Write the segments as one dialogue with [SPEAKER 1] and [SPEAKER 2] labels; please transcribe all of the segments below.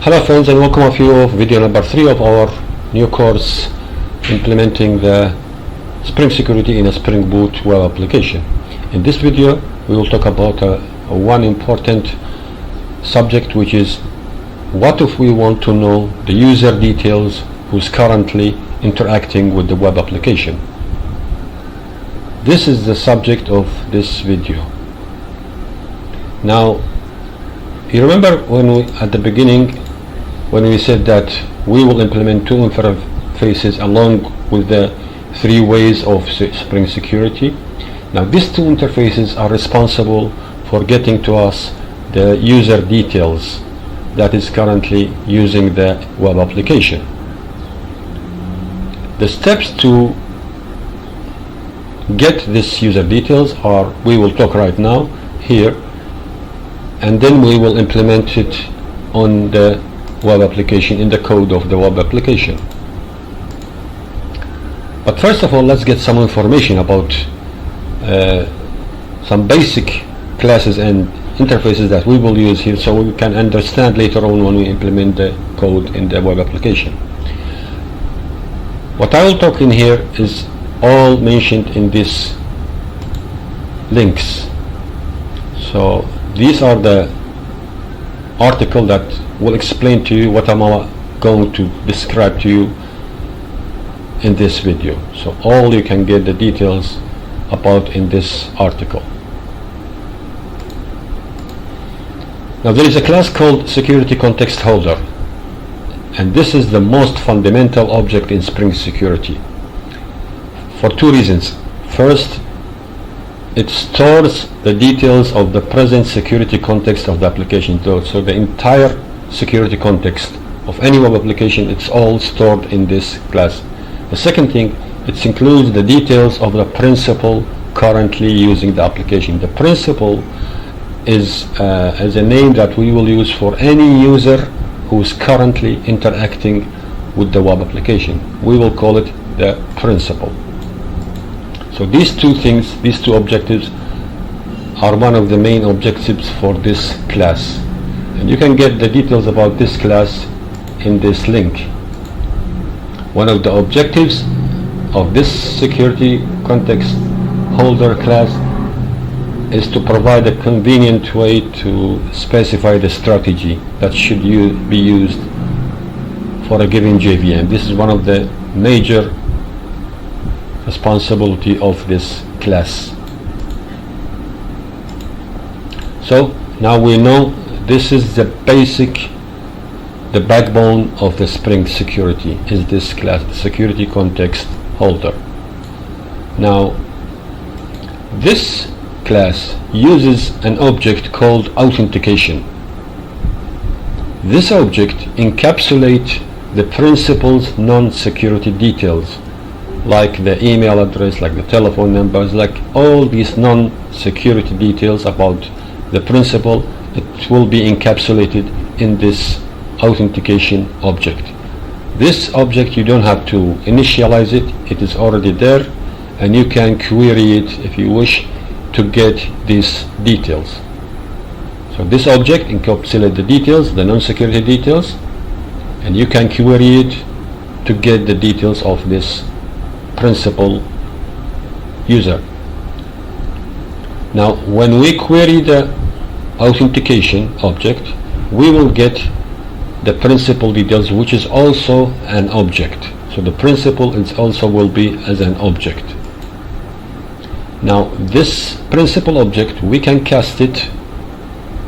[SPEAKER 1] Hello friends, and welcome of you of video number 3 of our new course implementing the Spring Security in a Spring Boot web application. In this video we will talk about one important subject, which is what if we want to know the user details who's currently interacting with the web application. This is the subject of this video. Now you remember when we at the beginning when we said that we will implement two interfaces along with the 3 ways of Spring Security. Now these two interfaces are responsible for getting to us the user details that is currently using the web application. The steps to get this user details are, we will talk right now here, and then we will implement it on the web application, in the code of the web application. But first of all, let's get some information about some basic classes and interfaces that we will use here, so we can understand later on when we implement the code in the web application. What I will talk in here is all mentioned in these links. So these are the article that will explain to you what I'm going to describe to you in this video. So all you can get the details about in this article. Now there is a class called Security Context Holder, and this is the most fundamental object in Spring Security for 2 reasons. First, it stores the details of the present security context of the application. So the entire security context of any web application, it's all stored in this class. The second thing, it includes the details of the principal currently using the application. The principal is a name that we will use for any user who is currently interacting with the web application. We will call it the principal. So these 2 things, these 2 objectives are one of the main objectives for this class, and you can get the details about this class in this link. One of the objectives of this security context holder class is to provide a convenient way to specify the strategy that should be used for a given JVM. This is one of the major responsibility of this class. So now we know this is the basic, the backbone of the Spring Security is this class, the Security Context Holder. Now this class uses an object called Authentication. This object encapsulates the principal's non-security details, like the email address, like the telephone numbers, like all these non-security details about the principal. It will be encapsulated in this authentication object. This object, you don't have to initialize it, it is already there, and you can query it if you wish to get these details. So this object encapsulates the details, the non-security details, and you can query it to get the details of this principal user. Now when we query the authentication object, we will get the principal details, which is also an object. So the principal is also will be as an object. Now this principal object, we can cast it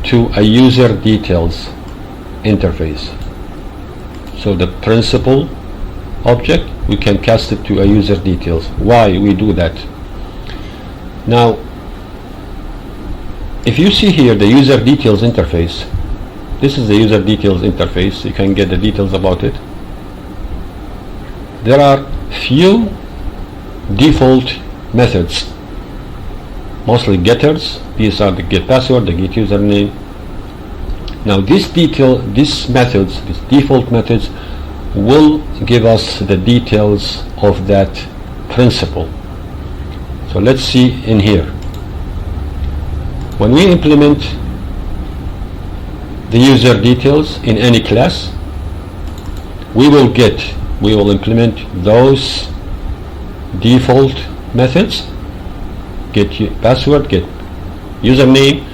[SPEAKER 1] to a user details interface. So the principal object, we can cast it to a user details. Why we do that? Now if you see here the user details interface, this is the user details interface. You can get the details about it. There are few default methods, mostly getters. These are the get password, the get username. Now these methods, these default methods, will give us the details of that principal. So let's see in here. When we implement the user details in any class, we will implement those default methods: get password, get username,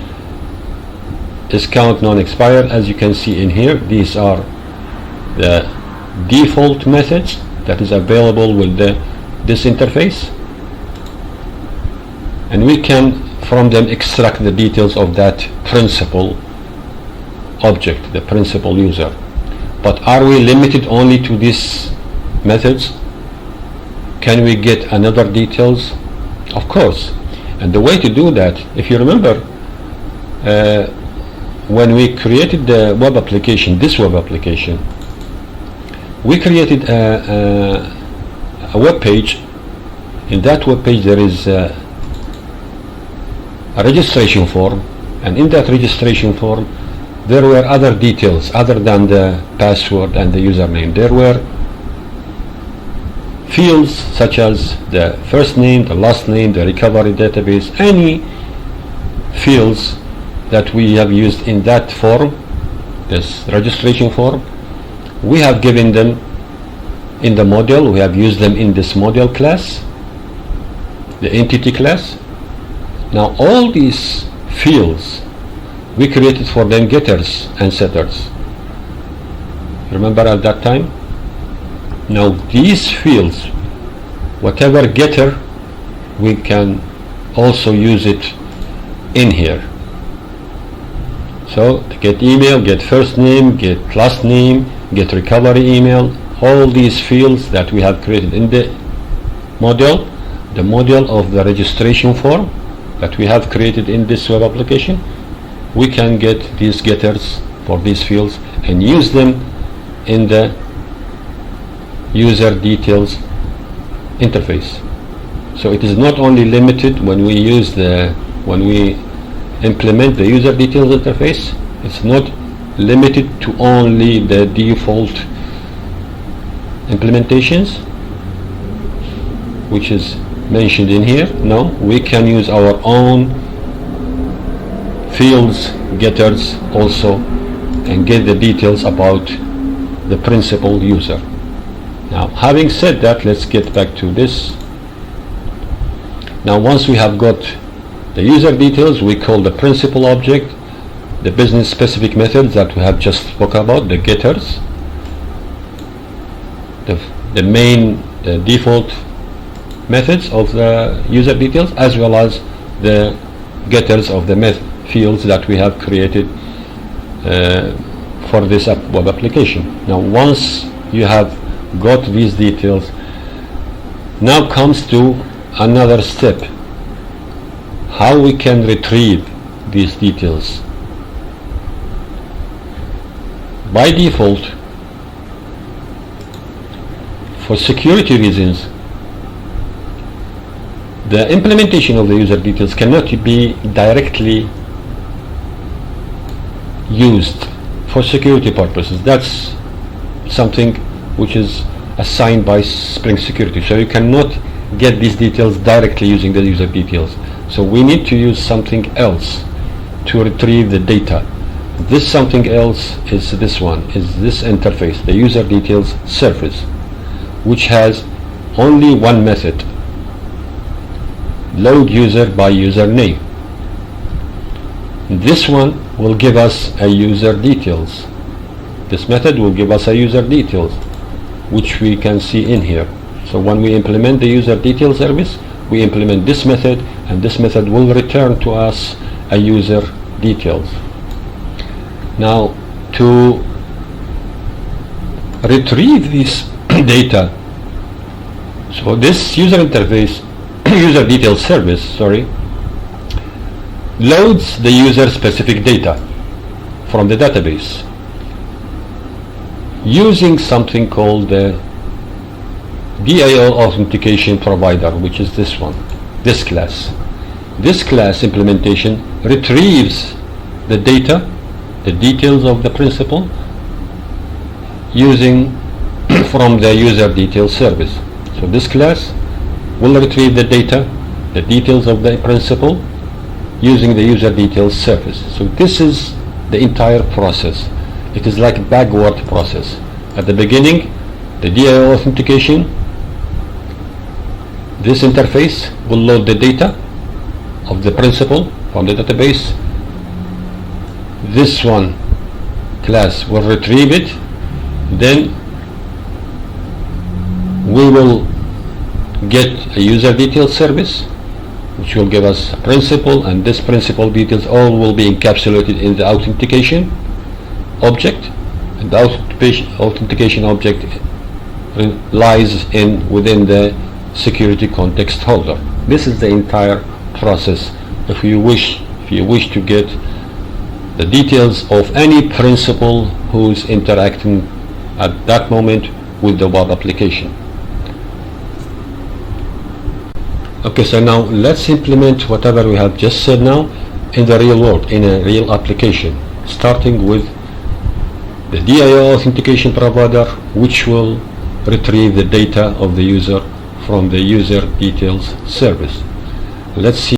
[SPEAKER 1] discount non-expired. As you can see in here, these are the default methods that is available with this interface, and we can from them extract the details of that principal object, the principal user. But are we limited only to these methods? Can we get another details? Of course. And the way to do that, if you remember, when we created the web application, this web application, we created a web page. In that web page there is a registration form, and in that registration form there were other details other than the password and the username. There were fields such as the first name, the last name, the recovery database, any fields that we have used in that form, this registration form. We have given them in the module, we have used them in this module class, the entity class. Now all these fields, we created for them getters and setters. Remember at that time? Now these fields, whatever getter, we can also use it in here. So get email, get first name, get last name, get recovery email, all these fields that we have created in the module of the registration form that we have created in this web application, we can get these getters for these fields and use them in the user details interface. So it is not only limited when we implement the user details interface, it's not limited to only the default implementations which is mentioned in here. No, we can use our own fields, getters also, and get the details about the principal user. Now having said that, let's get back to this. Now once we have got the user details, we call the principal object the business specific methods that we have just spoke about, the getters, the main default methods of the user details, as well as the getters of the fields that we have created for this web application. Now once you have got these details, now comes to another step: how we can retrieve these details. By default, for security reasons, the implementation of the user details cannot be directly used for security purposes. That's something which is assigned by Spring Security, so you cannot get these details directly using the user details. So we need to use something else to retrieve the data. This something else is this one, is this interface, the user details service, which has only one method: load user by username. This one will give us a user details. This method will give us a user details, which we can see in here. So when we implement the user details service, we implement this method, and this method will return to us a user details. Now to retrieve this data, so this user interface user details service, loads the user specific data from the database using something called the DAO authentication provider, which is this one, this class. This class implementation retrieves the data, the details of the principal, using from the user details service. So this class will retrieve the data, the details of the principal, using the user details service. So this is the entire process. It is like a backward process. At the beginning, the DIO authentication, this interface will load the data of the principal from the database. This one class will retrieve it. Then we will get a user details service, which will give us a principal, and this principal details all will be encapsulated in the authentication object, and the authentication object lies within the security context holder. This is the entire process. If you wish to get the details of any principal who's interacting at that moment with the web application. Okay, so now let's implement whatever we have just said now in the real world, in a real application, starting with the DIO authentication provider, which will retrieve the data of the user from the user details service. Let's see